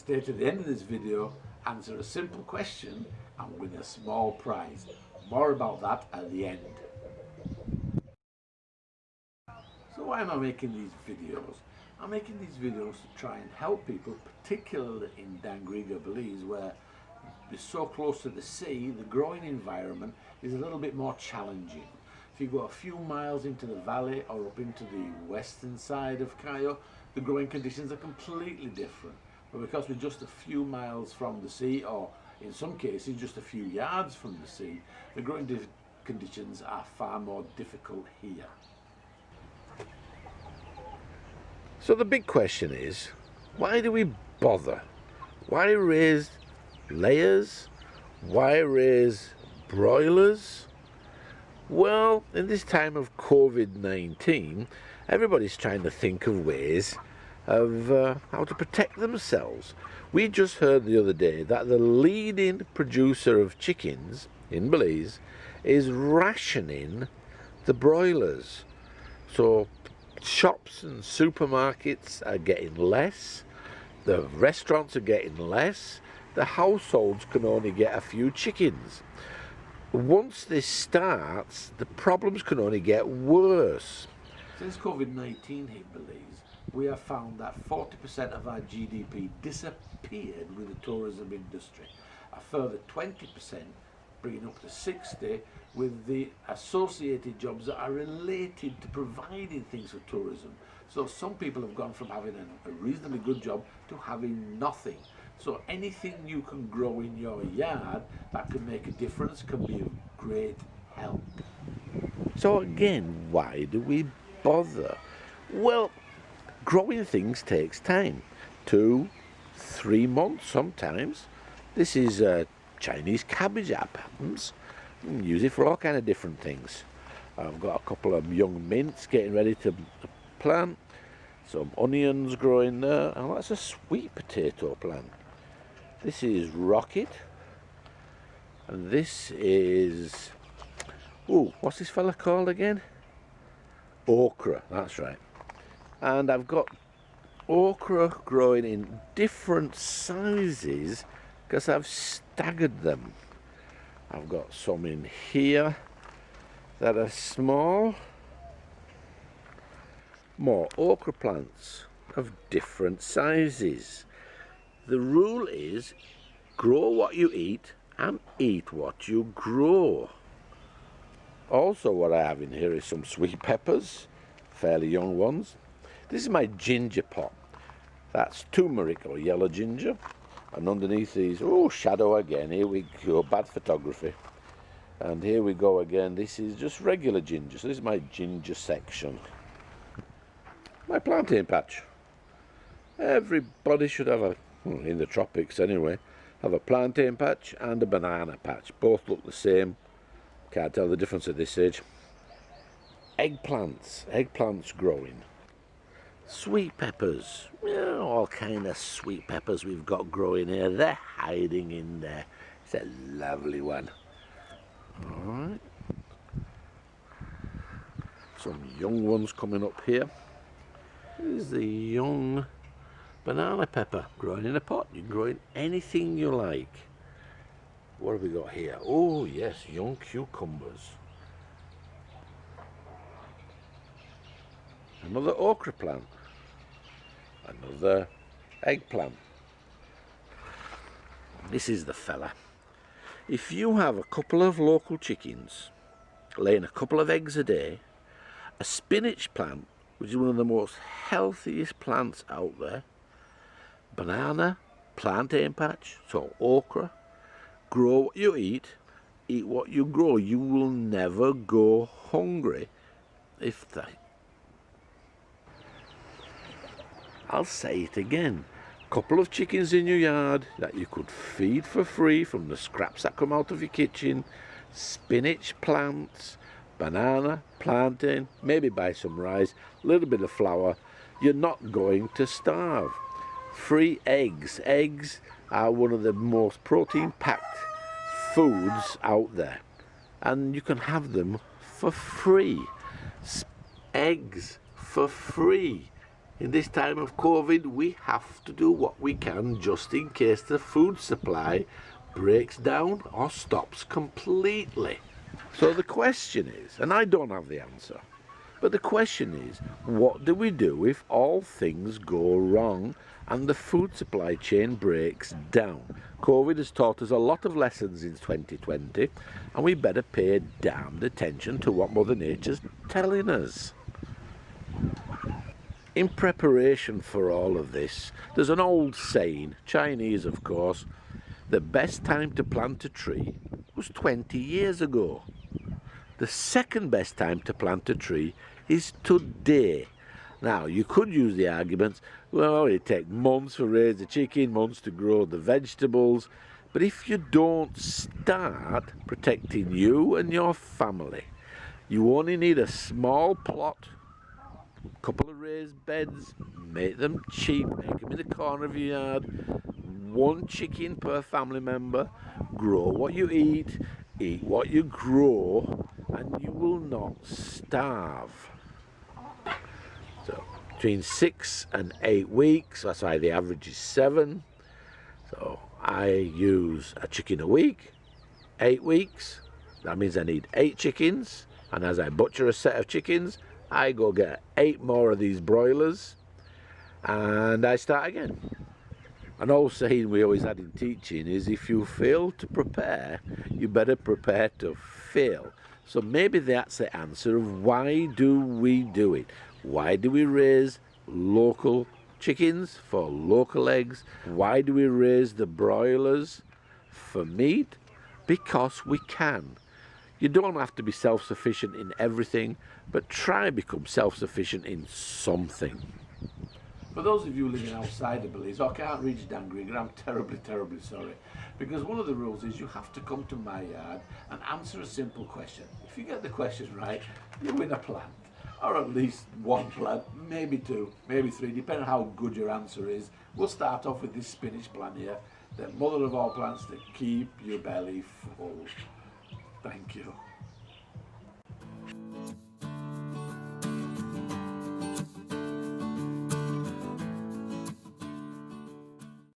Stay to the end of this video, answer a simple question and win a small prize. More about that at the end. So why am I making these videos? I'm making these videos to try and help people, particularly in Dangriga, Belize, where we're so close to the sea, the growing environment is a little bit more challenging. If you go a few miles into the valley or up into the western side of Cayo, the growing conditions are completely different. But because we're just a few miles from the sea, or in some cases just a few yards from the sea, the growing conditions are far more difficult here. So the big question is, why do we bother? Why raise layers? Why raise broilers? Well, in this time of COVID-19, everybody's trying to think of ways of how to protect themselves. We just heard the other day that the leading producer of chickens in Belize is rationing the broilers. So shops and supermarkets are getting less, the restaurants are getting less, the households can only get a few chickens. Once this starts, the problems can only get worse. Since COVID-19 hit Belize, we have found that 40% of our GDP disappeared with the tourism industry. A further 20%, bringing up to 60%, with the associated jobs that are related to providing things for tourism. So some people have gone from having a reasonably good job to having nothing. So anything you can grow in your yard that can make a difference can be of great help. So again, why do we bother? Well, growing things takes time. 2-3 months sometimes. This is Chinese cabbage apples. You can use it for all kind of different things. I've got a couple of young mints getting ready to plant. Some onions growing there, and that's a sweet potato plant. This is rocket, and this is, what's this fella called again? Okra, that's right. And I've got okra growing in different sizes because I've staggered them. I've got some in here that are small. More okra plants of different sizes. The rule is grow what you eat and eat what you grow. Also what I have in here is some sweet peppers, fairly young ones. This is my ginger pot. That's turmeric or yellow ginger. And underneath these, shadow again, here we go, bad photography. And here we go again, this is just regular ginger. So this is my ginger section. My plantain patch. Everybody should have in the tropics anyway, have a plantain patch and a banana patch. Both look the same. Can't tell the difference at this age. Eggplants growing. Sweet peppers, all kind of sweet peppers we've got growing here. They're hiding in there. It's a lovely one. All right. Some young ones coming up here. Here's the young banana pepper growing in a pot. You can grow in anything you like. What have we got here? Oh yes, young cucumbers. Another okra plant. Another eggplant. This is the fella. If you have a couple of local chickens laying a couple of eggs a day, a spinach plant, which is one of the most healthiest plants out there, banana, plantain patch, so okra, grow what you eat what you grow. You will never go hungry if that. I'll say it again. Couple of chickens in your yard that you could feed for free from the scraps that come out of your kitchen, spinach plants, banana, plantain, maybe buy some rice, a little bit of flour. You're not going to starve. Free eggs. Eggs are one of the most protein-packed foods out there, and you can have them for free. Eggs for free. In this time of COVID, we have to do what we can just in case the food supply breaks down or stops completely. So the question is, and I don't have the answer, but the question is, what do we do if all things go wrong and the food supply chain breaks down? COVID has taught us a lot of lessons in 2020, and we better pay damned attention to what Mother Nature's telling us. In preparation for all of this, there's an old saying, Chinese of course, the best time to plant a tree was 20 years ago. The second best time to plant a tree is today. Now, you could use the argument, well, it takes months to raise the chicken, months to grow the vegetables, but if you don't start protecting you and your family, you only need a small plot, a couple of raised beds, make them cheap, make them in the corner of your yard, one chicken per family member, grow what you eat what you grow, and you will not starve. So between 6 and 8 weeks, that's why the average is 7. So I use a chicken a week, 8 weeks, that means I need 8 chickens, and as I butcher a set of chickens, I go get 8 more of these broilers, and I start again. An old saying we always had in teaching is, if you fail to prepare, you better prepare to fail. So maybe that's the answer of why do we do it? Why do we raise local chickens for local eggs? Why do we raise the broilers for meat? Because we can. You don't have to be self-sufficient in everything, but try and become self-sufficient in something. For those of you living outside the Belize or can't reach Dangriga, I'm terribly, terribly sorry. Because one of the rules is you have to come to my yard and answer a simple question. If you get the question right, you win a plant. Or at least 1 plant, maybe 2, maybe 3, depending on how good your answer is. We'll start off with this spinach plant here, the mother of all plants that keep your belly full. Thank you.